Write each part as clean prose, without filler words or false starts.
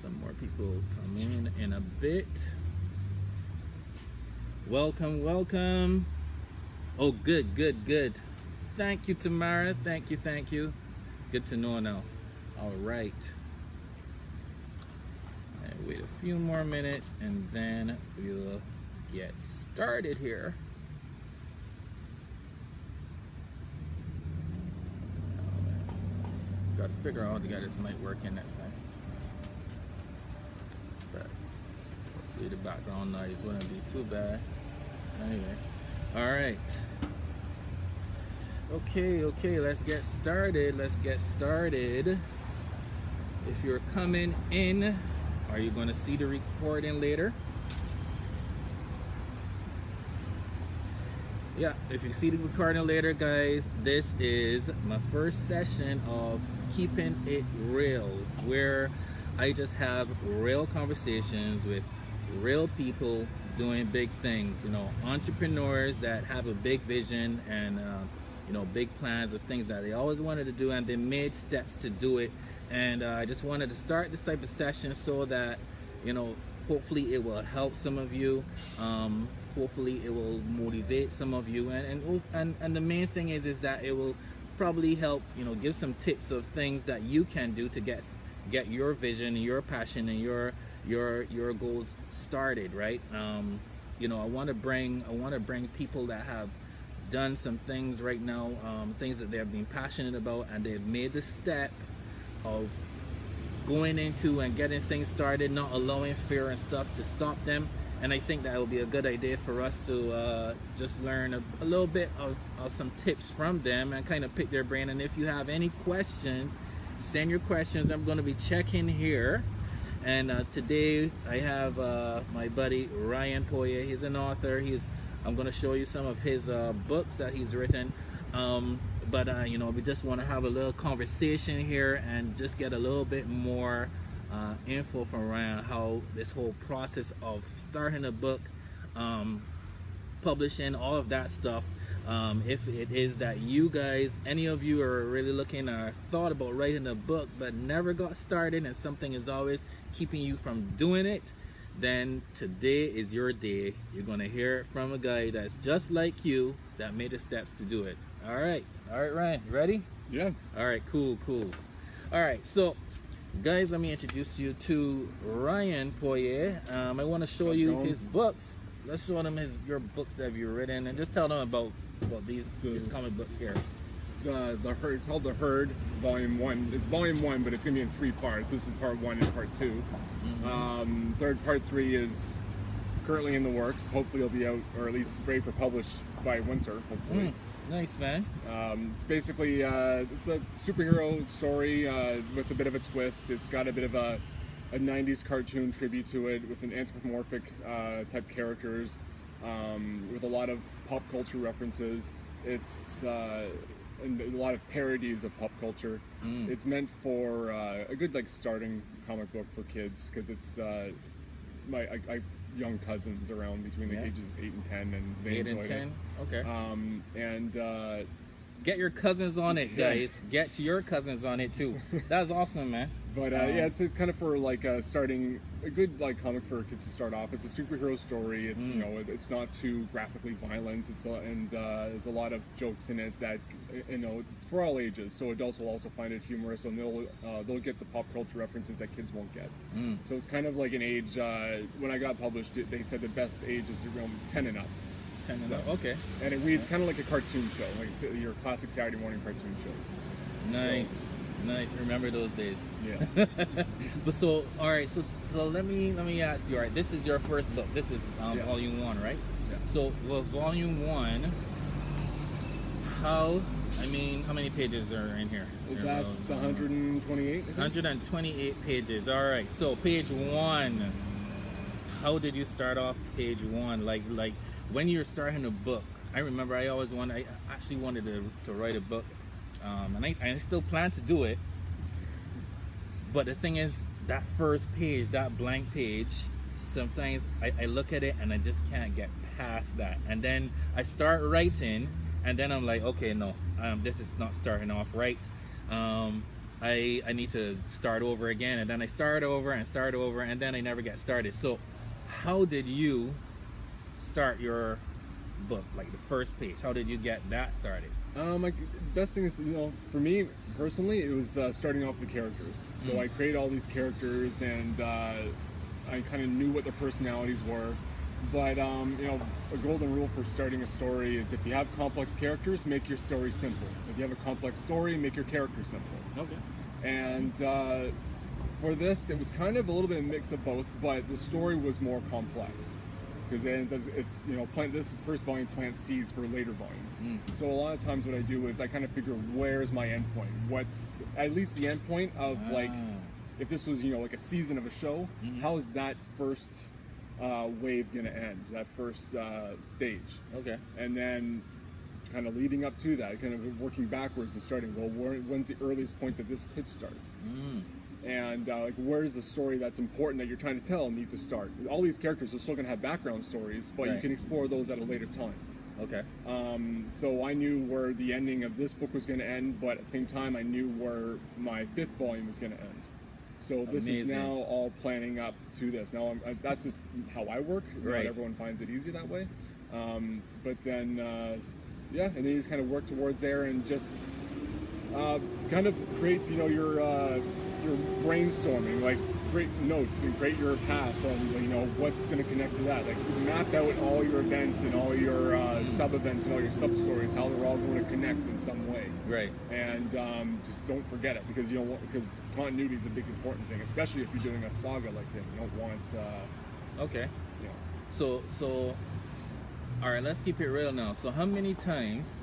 some more people come in a bit. Welcome. Oh, good. Thank you, Tamara. Thank you. Good to know now. All right. Wait a few more minutes and then we'll get started here. Got to figure out how to get this mic working next time. But hopefully the background noise wouldn't be too bad. Anyway, all right. Okay, let's get started. If you're coming in, are you going to see the recording later? Yeah, if you see the recording later, guys, this is my first session of Keeping It Real, where I just have real conversations with real people doing big things, entrepreneurs that have a big vision and big plans of things that they always wanted to do, and they made steps to do it. And I just wanted to start this type of session so that hopefully it will help some of you. Hopefully it will motivate some of you, and the main thing is that it will probably help give some tips of things that you can do to get your vision and your passion and your goals started, right? I want to bring people that have done some things right now, things that they have been passionate about, and they've made the step of going into and getting things started, not allowing fear and stuff to stop them. And I think that would be a good idea for us to just learn a little bit of some tips from them and kind of pick their brain. And if you have any questions, send your questions. I'm going to be checking here. And today I have my buddy Ryan Poirier. He's an author. I'm going to show you some of his books that he's written. But we just want to have a little conversation here and just get a little bit more info from Ryan, how this whole process of starting a book, publishing, all of that stuff. If it is that you guys, any of you are really looking or thought about writing a book but never got started and something is always keeping you from doing it, then today is your day. You're going to hear it from a guy that's just like you that made the steps to do it. All right, Ryan, you ready? Yeah. All right, cool. All right, so guys, let me introduce you to Ryan Poirier. I want to show you his books. Let's show them your books that you've written, and just tell them about these comic books here. It's called The Herd, Volume 1. It's Volume 1, but it's going to be in 3 parts. This is Part 1 and Part 2. Part 3 is currently in the works. Hopefully it'll be out, or at least ready for publish by winter, hopefully. Nice, man. It's basically it's a superhero story with a bit of a twist. It's got a bit of a 90s cartoon tribute to it, with an anthropomorphic type characters, with a lot of pop culture references. It's and a lot of parodies of pop culture. It's meant for a good starting comic book for kids, because it's my young cousins around between the ages of 8 and 10, and they 8 enjoyed and 10? it. Okay. Get your cousins on it, guys. Get your cousins on it too. That's awesome, man. But it's kind of for starting a good comic for kids to start off. It's a superhero story. It's it's not too graphically violent. There's a lot of jokes in it that it's for all ages. So adults will also find it humorous, and they'll get the pop culture references that kids won't get. So it's kind of like an age. When I got published, they said the best age is around 10 and up. 10 and up. Okay. And it reads kind of like a cartoon show, like your classic Saturday morning cartoon shows. Nice. Nice. Remember those days. Yeah. But so, all right. So let me ask you. All right. This is your first book. This is Volume 1, right? Yeah. So, Volume 1. How many pages are in here? That's 128. 128 pages. All right. So, page 1. How did you start off page 1? Like when you're starting a book. I remember I actually wanted to write a book. And I still plan to do it, but the thing is, that first page, that blank page, sometimes I look at it and I just can't get past that, and then I start writing, and then I'm like, okay, no, this is not starting off right. I need to start over again, and then I start over, and then I never get started. So how did you start your book, like the first page? How did you get that started? Like, the best thing is, for me personally, it was starting off with the characters. So I created all these characters, and I kind of knew what their personalities were. But a golden rule for starting a story is if you have complex characters, make your story simple. If you have a complex story, make your characters simple. Okay. And for this, it was kind of a little bit of a mix of both, but the story was more complex. Because it's this first volume plants seeds for later volumes. So a lot of times what I do is I kind of figure where's my end point. What's at least the end point of like if this was like a season of a show, how is that first wave gonna end? That first stage. Okay. And then kind of leading up to that, kind of working backwards and starting. Well, when's the earliest point that this could start? And like, where's the story that's important that you're trying to tell need to start? All these characters are still going to have background stories, but you can explore those at a later time. Okay. So I knew where the ending of this book was going to end, but at the same time, I knew where my 5th volume was going to end. So this is now all planning up to this. Now, that's just how I work. Not everyone finds it easy that way. But then, and then you just kind of work towards there and just kind of create, your brainstorming, like create notes and create your path on what's going to connect to that. Like map out all your events and all your sub events and all your sub stories, how they're all going to connect in some way. Right. And just don't forget it because because continuity is a big important thing, especially if you're doing a saga like that. You don't want. Okay. Yeah. So all right, let's keep it real now. So how many times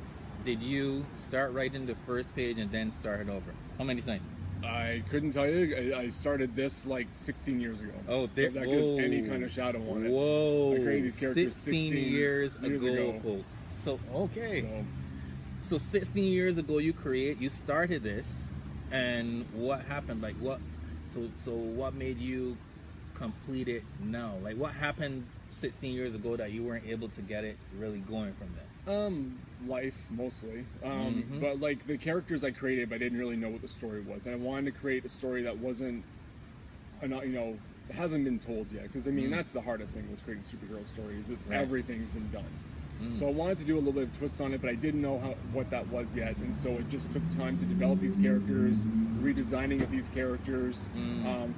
did you start writing the first page and then start it over? How many times? I couldn't tell you. I started this like 16 years ago. Oh, so that gives any kind of shadow on it. Whoa! I created these characters 16 years ago, folks. So okay. So 16 years ago, you started this, and what happened? Like what? So what made you complete it now? Like what happened 16 years ago that you weren't able to get it really going from that? Life mostly. But like the characters I created, I didn't really know what the story was, and I wanted to create a story that wasn't, hasn't been told yet. Because I mean, that's the hardest thing with creating superhero stories is everything's been done. So I wanted to do a little bit of twist on it, but I didn't know what that was yet, and so it just took time to develop these characters, redesigning of these characters,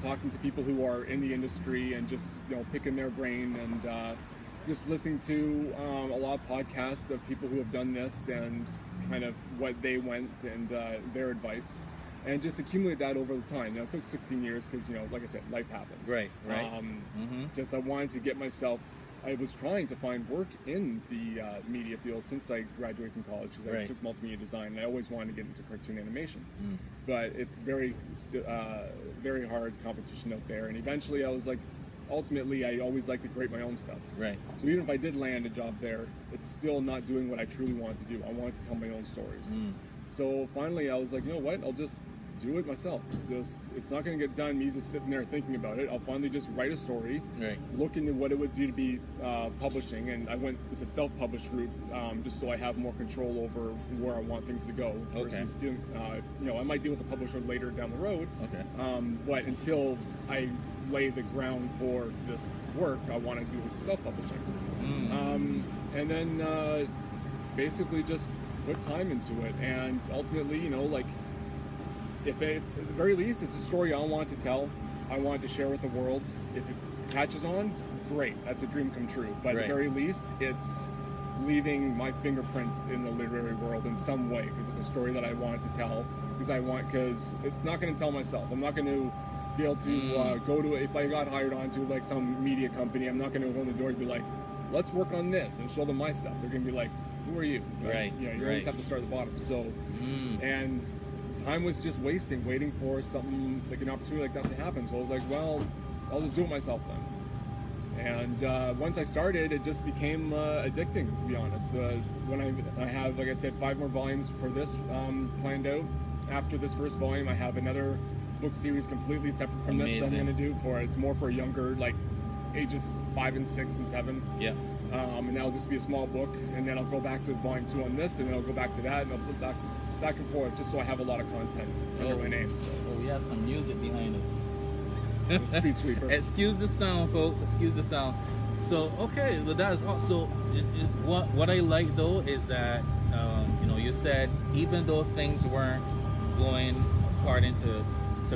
talking to people who are in the industry, and just picking their brain and. Just listening to a lot of podcasts of people who have done this and kind of what they went and their advice, and just accumulate that over the time. Now it took 16 years because like I said, life happens. Right. Just I wanted to get myself. I was trying to find work in the media field since I graduated from college because I took multimedia design and I always wanted to get into cartoon animation, but it's very hard competition out there. And eventually I was like. Ultimately, I always like to create my own stuff. Right. So even if I did land a job there, it's still not doing what I truly wanted to do. I wanted to tell my own stories. So finally, I was like, you know what? I'll just do it myself. It's not going to get done me just sitting there thinking about it. I'll finally just write a story, look into what it would do to be publishing, and I went with the self-published route just so I have more control over where I want things to go. Versus doing, I might deal with the publisher later down the road. But until I lay the ground for this work, I want to do self-publishing. And then basically just put time into it, and ultimately, if at the very least it's a story I want to tell, I want to share with the world. If it catches on, great, that's a dream come true. But at the very least, it's leaving my fingerprints in the literary world in some way, because it's a story that I wanted to tell, because it's not going to tell myself. I'm not going to be able to go to, if I got hired onto like some media company, I'm not going to go in the door and be like, let's work on this and show them my stuff. They're going to be like, who are you? You always have to start at the bottom. So, and time was just waiting for something like an opportunity like that to happen. So I was like, well, I'll just do it myself then. And once I started, it just became addicting, to be honest. When I have, like I said, 5 more volumes for this planned out. After this first volume, I have another book series completely separate from this that I'm going to do for it. It's more for younger, like ages 5 and 6 and 7. Yeah. And that'll just be a small book, and then I'll go back to volume 2 on this, and then I'll go back to that, and I'll flip back and forth just so I have a lot of content under my name. So we have some music behind us. So street sweeper. Excuse the sound, folks. Excuse the sound. So okay, well that is also what I like though is that you said even though things weren't going according to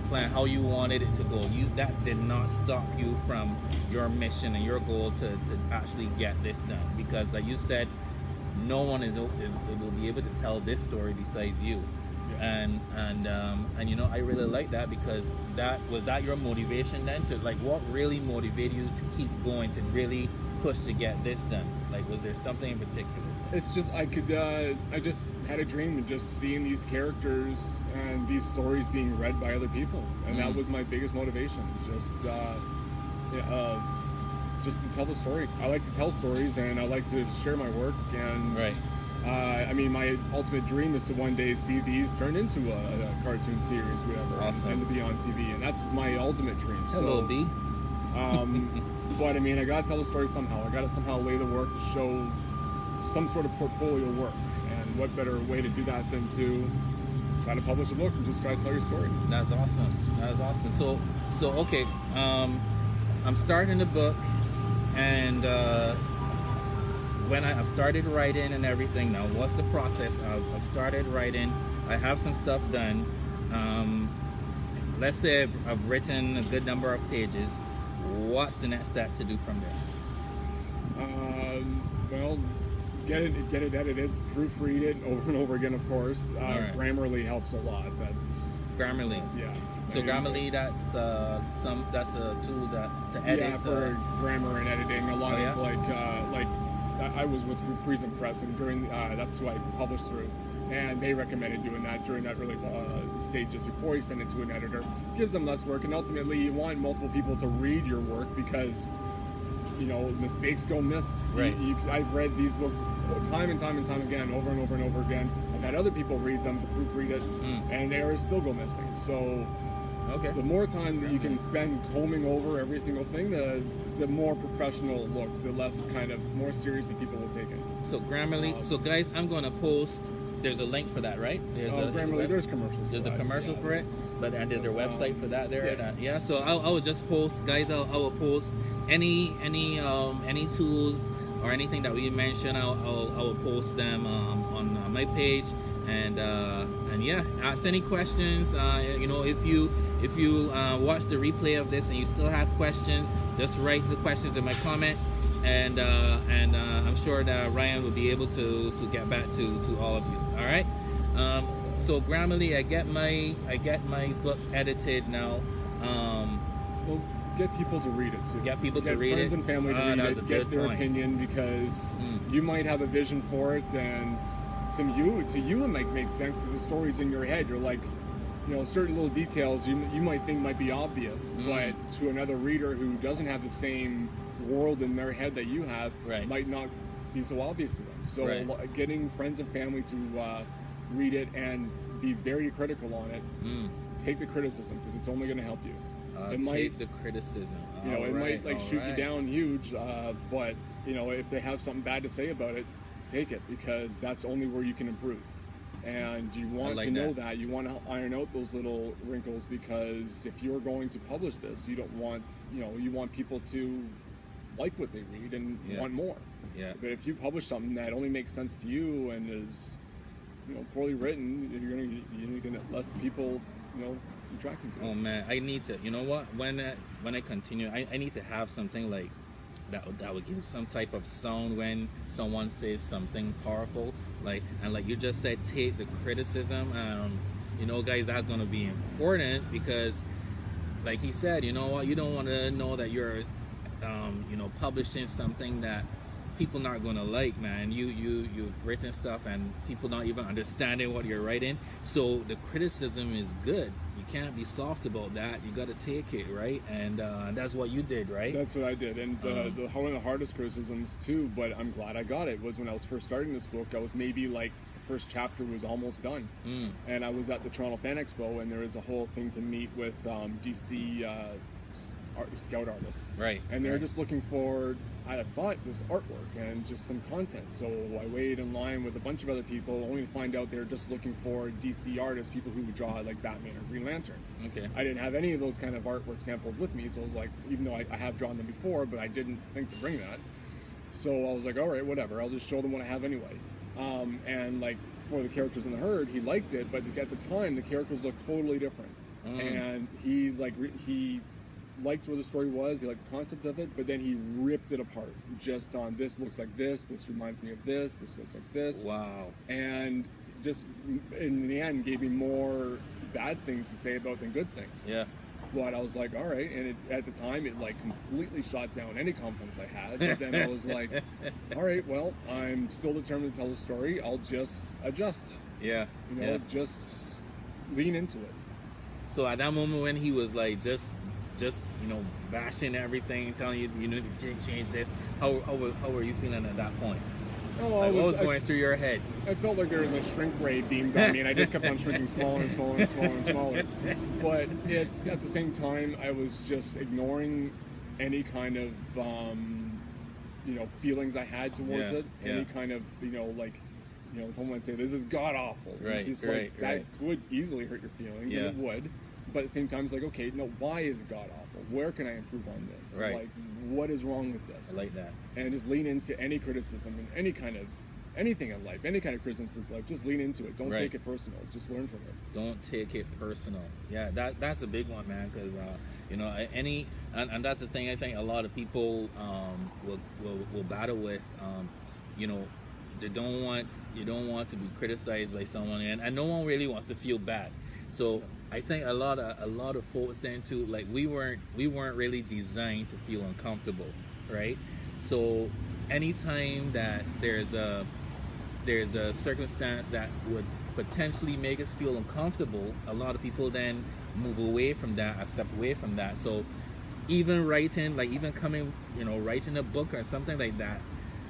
plan how you wanted it to go, that did not stop you from your mission and your goal to actually get this done, because like you said, no one will be able to tell this story besides you. Yeah. And I really like that, because that your motivation then to like what really motivated you to keep going, to really push to get this done? Like, was there something in particular? It's just I just had a dream of just seeing these characters and these stories being read by other people, and that was my biggest motivation. Just to tell the story. I like to tell stories, and I like to share my work. And right. My ultimate dream is to one day see these turn into a cartoon series, whatever, awesome. and to be on TV. And that's my ultimate dream. Hello, B. But I gotta tell the story somehow. I gotta somehow lay the work to show some sort of portfolio work. And what better way to do that than to try to publish a book and just try to tell your story. That's awesome. So okay, I'm starting the book, and when I've started writing and everything. Now, what's the process? I've started writing. I have some stuff done. Let's say I've written a good number of pages. What's the next step to do from there? Well, get it edited, proofread it over and over again, of course. Right. Grammarly helps a lot. That's Grammarly. Yeah. So Grammarly, that's a tool to edit. Yeah, for grammar and editing. A lot of like I was with Friesen Press, and during that's who I published through, and they recommended doing that during that really stages before you send it to an editor. Gives them less work, and ultimately you want multiple people to read your work, because mistakes go missed. Right. I've read these books time and time again, over and over and over again. I've had other people read them to proofread it, and errors still go missing. So the more time that you can spend combing over every single thing, the more professional it looks, the less kind of more seriously people will take it. So Grammarly. So guys, I'm gonna post. There's a link for that, right? Grammarly. There's commercials. There's a commercial for it, and there's a website for that there. Yeah. So I will just post, guys. I will post any tools or anything that we mentioned. I will post them on my page, and ask any questions. If you watch the replay of this and you still have questions, just write the questions in my comments, and I'm sure that Ryan will be able to get back to all of you. All right. So Grammarly, I get my book edited now. Well, get people to read it too. Get people to read it. Friends and family to read it. Get their point. opinion, because you might have a vision for it, and to you it might make sense because the story's in your head. You're like, certain little details you might think might be obvious, but to another reader who doesn't have the same world in their head that you have, might not be so obvious to them. So getting friends and family to read it and be very critical on it. Take the criticism, because it's only going to help you. It take the criticism. It might shoot you down huge, but if they have something bad to say about it, take it, because that's only where you can improve. And you want to know that. You want to iron out those little wrinkles, because if you're going to publish this, you don't want, you want people to like what they read and want more. Yeah. But if you publish something that only makes sense to you and is, poorly written, you're gonna get less people, attracting to it. Oh man, I need to. You know what? When I continue, I need to have something like that would give some type of sound when someone says something powerful, like you just said, take the criticism. Guys, that's gonna be important, because like he said, you know what, you don't want to know that you're publishing something that people not gonna like, man. You've written stuff and people not even understanding what you're writing. So the criticism is good. You can't be soft about that. You got to take it, right? And that's what you did, right? That's what I did. And one of the hardest criticisms too, but I'm glad I got it, was when I was first starting this book. I was maybe like, the first chapter was almost done, and I was at the Toronto Fan Expo, and there was a whole thing to meet with DC scout artists, Right. and they're right. just looking for, I thought, this artwork and just some content. So I waited in line with a bunch of other people, only to find out they're just looking for DC artists, people who would draw like Batman or Green Lantern. Okay. I didn't have any of those kind of artwork samples with me, so I was like, even though I have drawn them before, but I didn't think to bring that. So I was like, all right, whatever, I'll just show them what I have anyway. And like for the characters in the herd, he liked it, but at the time the characters looked totally different. And he liked where the story was, he liked the concept of it, but then he ripped it apart just on this looks like this reminds me of this looks like this. Wow. And just in the end gave me more bad things to say about than good things. Yeah. But I was like, all right, and at the time it like completely shot down any confidence I had. But then I was like, all right, well, I'm still determined to tell the story. I'll just adjust. Yeah. Just lean into it. So at that moment when he was like just bashing everything, telling you you need to change this, how were you feeling at that point? Oh, what was going through your head? I felt like there was a shrink ray beamed on me, and I just kept on shrinking smaller and smaller and smaller and smaller. But it's at the same time, I was just ignoring any kind of feelings I had towards it. Any kind of someone would say this is god awful. Right, it's just right, like that would easily hurt your feelings, and it would. But at the same time, it's like, okay, no, why is it god awful? Where can I improve on this? Right. Like, what is wrong with this? I like that. And just lean into any criticism and anything in life, any kind of criticism in life, just lean into it. Don't take it personal. Just learn from it. Don't take it personal. Yeah, that's a big one, man. Because and that's the thing. I think a lot of people will battle with. You don't want to be criticized by someone, and no one really wants to feel bad. So I think a lot of folks then too, like we weren't really designed to feel uncomfortable, right? So anytime that there's a circumstance that would potentially make us feel uncomfortable, a lot of people then move away from that, or step away from that. So even writing a book or something like that,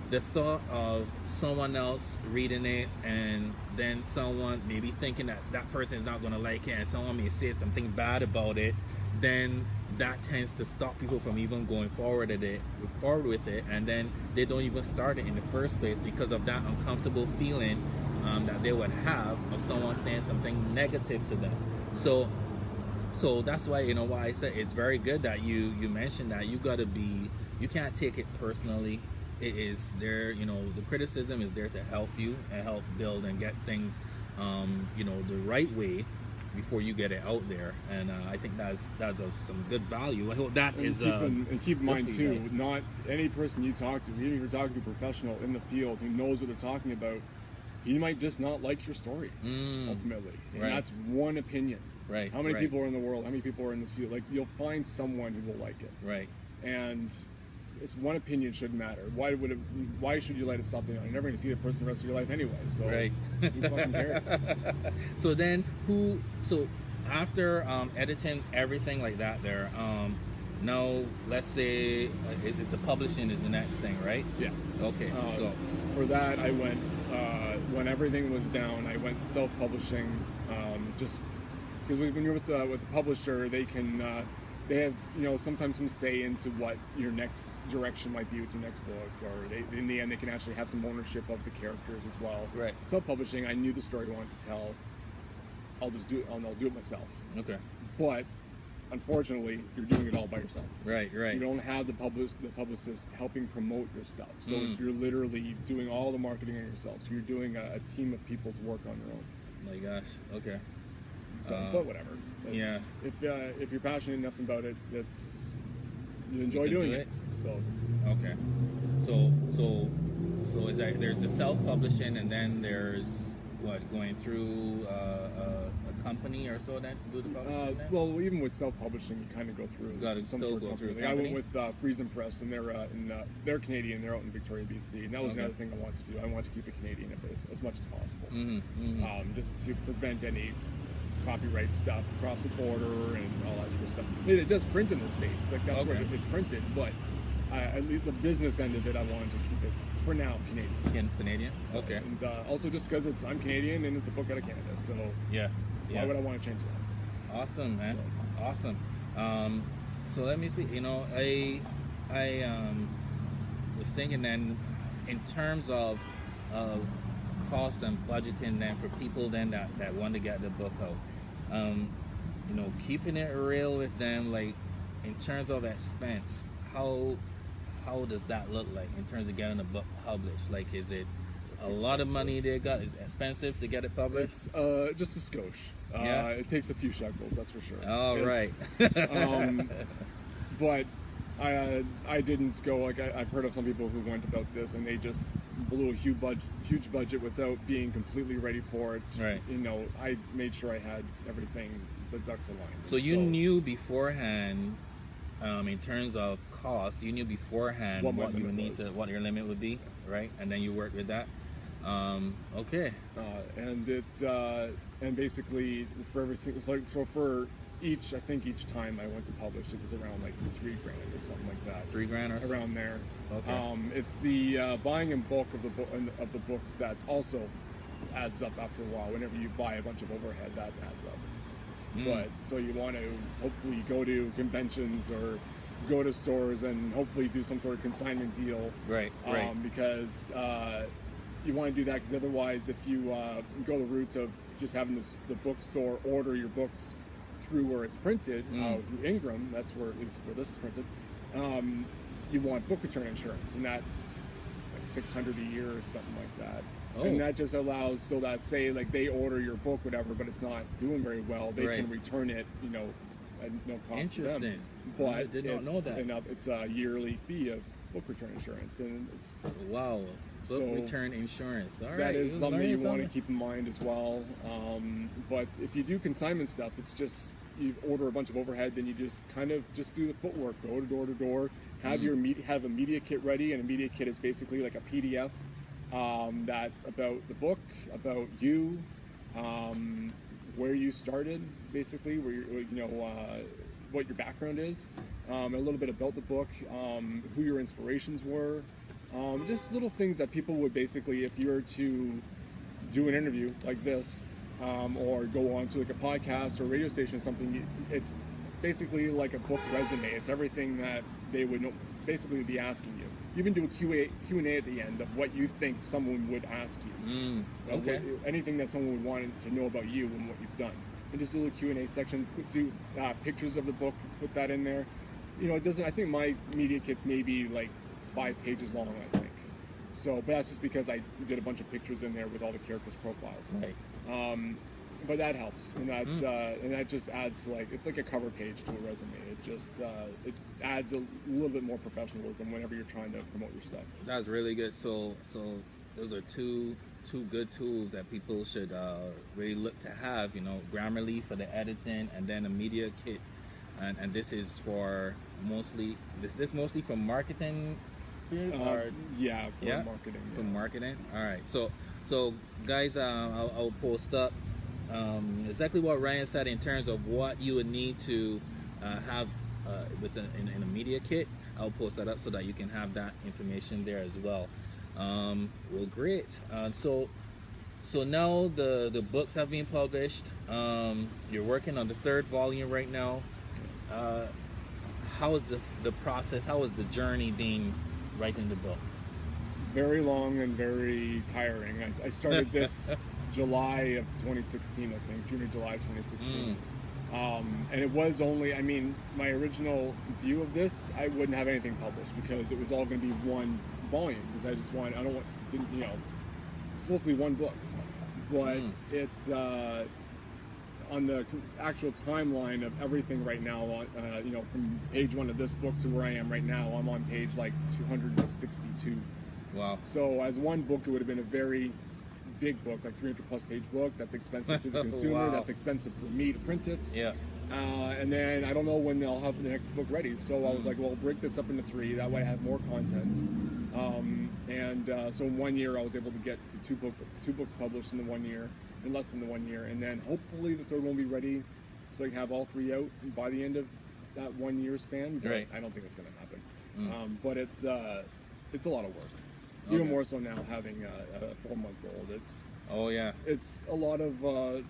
the thought of someone else reading it and then someone maybe thinking that person is not going to like it and someone may say something bad about it, then that tends to stop people from even going forward with it, and then they don't even start it in the first place because of that uncomfortable feeling that they would have of someone saying something negative to them. So that's why why I said it's very good that you mentioned that you can't take it personally. It is there, the criticism is there to help you and help build and get things the right way before you get it out there, and I think that's of some good value. I hope that and keep in mind too, not any person you talk to, even if you're talking to a professional in the field who knows what they're talking about, he might just not like your story ultimately, and that's one opinion. Right. How many people are in the world? How many people are in this field? Like, you'll find someone who will like it. Right. And it's one opinion shouldn't matter. Why should you let it stop you? You're never going to see the person the rest of your life anyway. So who fucking cares? So after editing everything like that there, now let's say it's the publishing is the next thing, right? Yeah. Okay. So for that, I went when everything was down. I went self-publishing, just because when you're with the publisher, they can. They have, sometimes some say into what your next direction might be with your next book, or in the end, they can actually have some ownership of the characters as well. Right. Self-publishing, I knew the story I wanted to tell. I'll just do it. I'll do it myself. Okay. But unfortunately, you're doing it all by yourself. Right. You don't have the publicist helping promote your stuff. So you're literally doing all the marketing on yourself. So you're doing a team of people's work on your own. My gosh. Okay. So, but whatever. If you're passionate enough about it, you enjoy doing it. So okay. So is that there's the self-publishing, and then there's going through a company or so then to do the publishing. Well, even with self-publishing, you kind of go through some sort of company. I went with Friesen Press, and they're Canadian. They're out in Victoria, BC, and that was another thing I wanted to do. I wanted to keep it Canadian as much as possible, just to prevent any copyright stuff across the border and all that sort of stuff. It does print in the States, like that's where it's printed, but at least the business end of it, I wanted to keep it for now Canadian. Canadian? So, okay. And also just because I'm Canadian and it's a book out of Canada, so yeah. Why would I want to change that? Awesome, man. So. Awesome. So let me see. You know, I was thinking then, in terms of cost and budgeting, then for people then that want to get the book out, you know, keeping it real with them, like in terms of expense, how does that look like in terms of getting a book published? Like, is it a lot of money they got? Is it expensive to get it published? It's just a skosh. Yeah. It takes a few shekels, that's for sure. All right. But I didn't go like I've heard of some people who went about this and they just blew a huge budget without being completely ready for it. Right. You know, I made sure I had everything, the ducks aligned. So you knew beforehand, in terms of cost, you knew beforehand what you would need to, what your limit would be, right? And then you worked with that. Okay. And it's and basically for every single, so for each, I think each time I went to publish, it was around like $3,000 or something like that. $3,000 or so? Around there. Okay. It's the buying in bulk of the books that's also adds up after a while. Whenever you buy a bunch of overhead, that adds up. But so you want to hopefully go to conventions or go to stores and hopefully do some sort of consignment deal. Right. Because you want to do that, because otherwise, if you go the route of just having the bookstore order your books through where it's printed, through Ingram, that's where at least where this is printed, you want book return insurance, and that's like $600 a year or something like that. Oh. And that just allows, so that say like they order your book, whatever, but it's not doing very well, they can return it, you know, at no cost to them. Interesting. But I did not know that. It's a yearly fee of book return insurance, and it's Wow. Book So, return insurance. All right. that is something you want to something. keep in mind as well. But if you do consignment stuff, it's just you order a bunch of overhead, then you just kind of just do the footwork, go to door, have have a media kit ready, and a media kit is basically like a PDF that's about the book, about you, where you started, basically, where what your background is, a little bit about the book, who your inspirations were, just little things that people would basically, if you were to do an interview like this, or go on to like a podcast or radio station or something, it's basically like a book resume. It's everything that they would basically be asking you. You even do a Q&A at the end of what you think someone would ask you. Okay. Anything that someone would want to know about you and what you've done. And just do a Q&A section, do pictures of the book, put that in there. You know, it doesn't, I think my media kit's maybe like 5 pages long, I think. So, but that's just because I did a bunch of pictures in there with all the characters' profiles. Right. But that helps, and that just adds, like, it's like a cover page to a resume. It just it adds a little bit more professionalism whenever you're trying to promote your stuff. That's really good. So those are two good tools that people should really look to have. You know, Grammarly for the editing, and then a media kit. And this is for mostly mostly for marketing. Marketing. For marketing. All right. So guys, I'll post up exactly what Ryan said in terms of what you would need to have in a media kit. I'll post that up so that you can have that information there as well. Well, great. So now the books have been published. You're working on the 3rd volume right now. How is the process? How is the journey being writing the book? Very long and very tiring. I started this July of 2016, I think, June or July 2016. And it was only, I mean, my original view of this, I wouldn't have anything published because it was all going to be one volume, because it's supposed to be one book. But it's, on the actual timeline of everything right now, from page 1 of this book to where I am right now, I'm on page like 262. Wow. So as one book, it would have been a very big book, like 300 plus page book. That's expensive to the consumer. Wow. That's expensive for me to print it. Yeah. And then I don't know when they'll have the next book ready. So I was like, well, break this up into 3. That way I have more content. So in 1 year, I was able to get to two books published in less than the 1 year. And then hopefully the 3rd one will be ready so I can have all 3 out by the end of that 1 year span. But Right. I don't think it's going to happen. But it's a lot of work. Even more so now having a 4-month-old. It's a lot of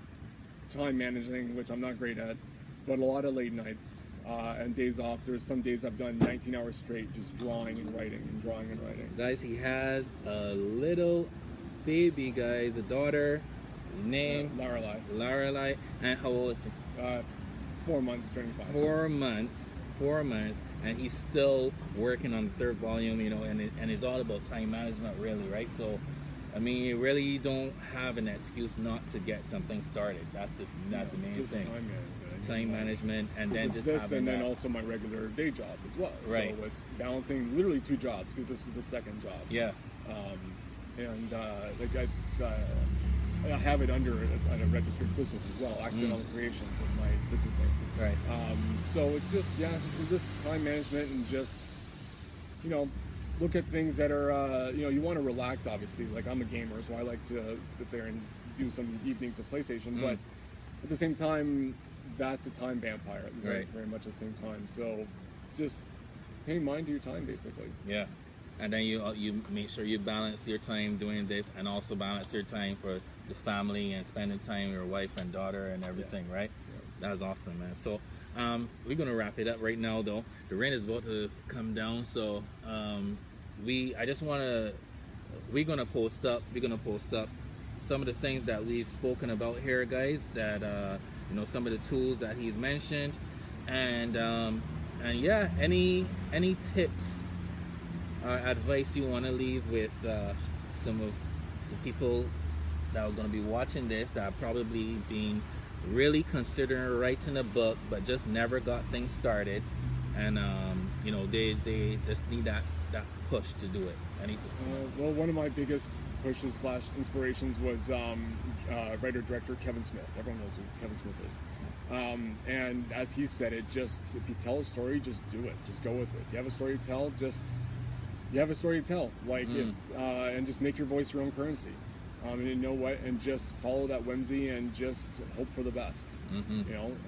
time managing, which I'm not great at, but a lot of late nights. and days off. There's some days I've done 19 hours straight just drawing and writing and drawing and writing. Guys, he has a little baby, guys, a daughter, named Lorelai. And how old is she? 4 months, turning 5. 4 months, and he's still working on the third volume, you know, and it's all about time management, really, right? So, I mean, you really don't have an excuse not to get something started. That's the main just thing. Time management, and then just this, having and then that. also my regular day job as well. Right. So it's balancing literally 2 jobs because this is a second job. Yeah. Like it's, I have it under a registered business as well. Accidental Creations is my business name. Right. So it's just it's just time management and just look at things that are you want to relax. Obviously, like I'm a gamer, so I like to sit there and do some evenings of PlayStation. But at the same time, that's a time vampire. Very, Right. very much at the same time. So just pay mind to your time, basically. Yeah. And then you make sure you balance your time doing this, and also balance your time for the family and spending time with your wife and daughter and everything, right? Yeah. That's awesome, man. So we're gonna wrap it up right now, though. The rain is about to come down, so we're gonna post up some of the things that we've spoken about here, guys. That some of the tools that he's mentioned, and yeah, any tips. Advice you want to leave with some of the people that are going to be watching this, that are probably being really considering writing a book but just never got things started, and they just need that push to do it. Well, one of my biggest pushes / inspirations was writer-director Kevin Smith. Everyone knows who Kevin Smith is. And as he said it, just if you tell a story, just do it. Just go with it. If you have a story to tell, you have a story to tell, it's and just make your voice your own currency, and you know what, and just follow that whimsy and just hope for the best,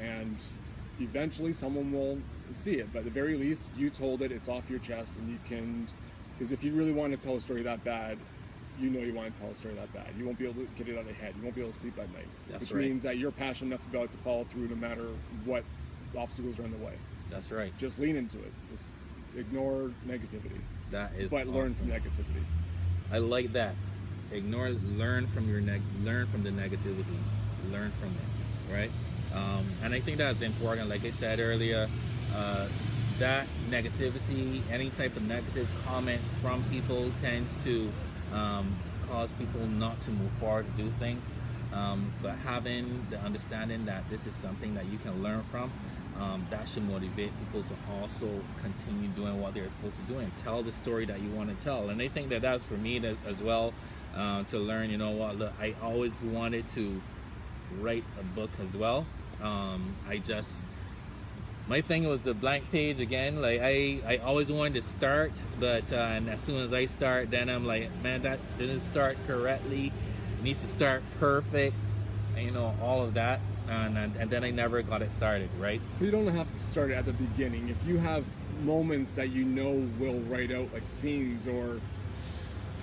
and eventually someone will see it. But at the very least, you told it, it's off your chest, and you can, because if you really want to tell a story that bad, you want to tell a story that bad, you won't be able to get it out of your head, you won't be able to sleep at night. Which means that you're passionate enough about it to follow through no matter what obstacles are in the way. That's right. Just lean into it. Just ignore negativity. That is But awesome. learn from negativity. I like that. Learn from the negativity. Learn from it, right? And I think that's important. Like I said earlier, that negativity, any type of negative comments from people, tends to cause people not to move forward to do things. But having the understanding that this is something that you can learn from, that should motivate people to also continue doing what they're supposed to do and tell the story that you want to tell. And I think that that's for me as well, to learn, look, I always wanted to write a book as well. My thing was the blank page again. Like I always wanted to start, but and as soon as I start, then I'm like, man, that didn't start correctly. It needs to start perfect, and all of that. And then I never got it started, right? You don't have to start it at the beginning. If you have moments that will write out, like scenes or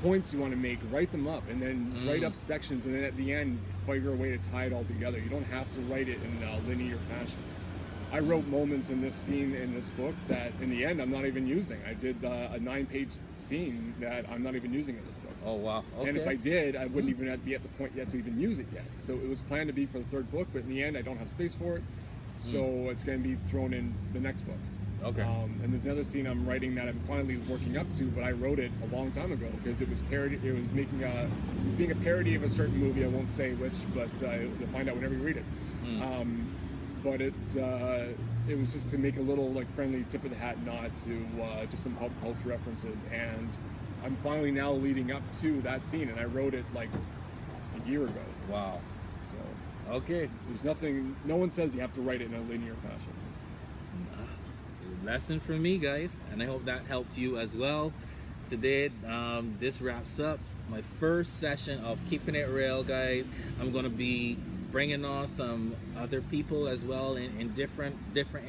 points you want to make, write them up, and then write up sections, and then at the end, figure a way to tie it all together. You don't have to write it in a linear fashion. I wrote moments in this scene in this book that in the end I'm not even using. I did a 9-page scene that I'm not even using in this book. Oh wow! Okay. And if I did, I wouldn't even be at the point yet to even use it yet. So it was planned to be for the 3rd book, but in the end I don't have space for it. So it's going to be thrown in the next book. Okay. And there's another scene I'm writing that I'm finally working up to, but I wrote it a long time ago because it was parody. It was being a parody of a certain movie. I won't say which, but you'll find out whenever you read it. But it was just to make a little friendly tip of the hat nod to just some pop culture references, and I'm finally now leading up to that scene, and I wrote it a year ago. Wow. So okay, there's nothing. No one says you have to write it in a linear fashion. Lesson for me, guys, and I hope that helped you as well. Today, this wraps up my first session of Keeping It Real, guys. I'm gonna be bringing on some other people as well in different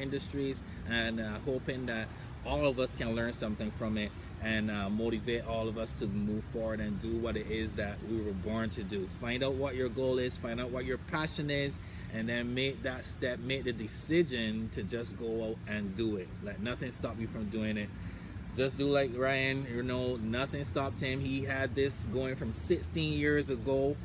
industries, and hoping that all of us can learn something from it. and motivate all of us to move forward and do what it is that we were born to do. Find out what your goal is, find out what your passion is, and then make that step, make the decision to just go out and do it. Let nothing stop you from doing it. Just do like Ryan, you know, nothing stopped him. He had this going from 16 years ago,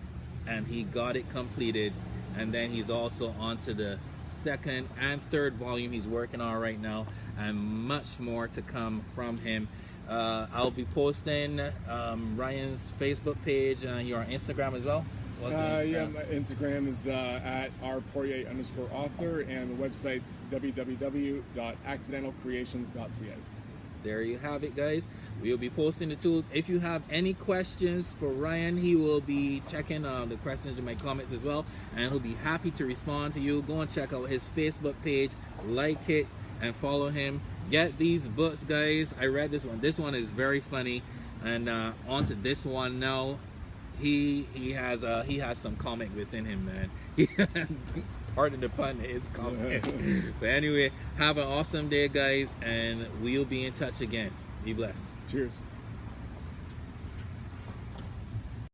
and he got it completed. And then he's also on to the second and third volume he's working on right now, and much more to come from him. I'll be posting Ryan's Facebook page and your Instagram as well. What's the Instagram? Yeah, my Instagram is at rpoirier_author, and the website's www.accidentalcreations.ca. There you have it, guys. We'll be posting the tools. If you have any questions for Ryan, he will be checking the questions in my comments as well, and he'll be happy to respond to you. Go and check out his Facebook page, like it, and follow him. Get these books, guys. I read this one. This one is very funny. And on to this one now. He has some comic within him, man. Pardon the pun, his comic. But anyway, have an awesome day, guys, and we'll be in touch again. Be blessed. Cheers.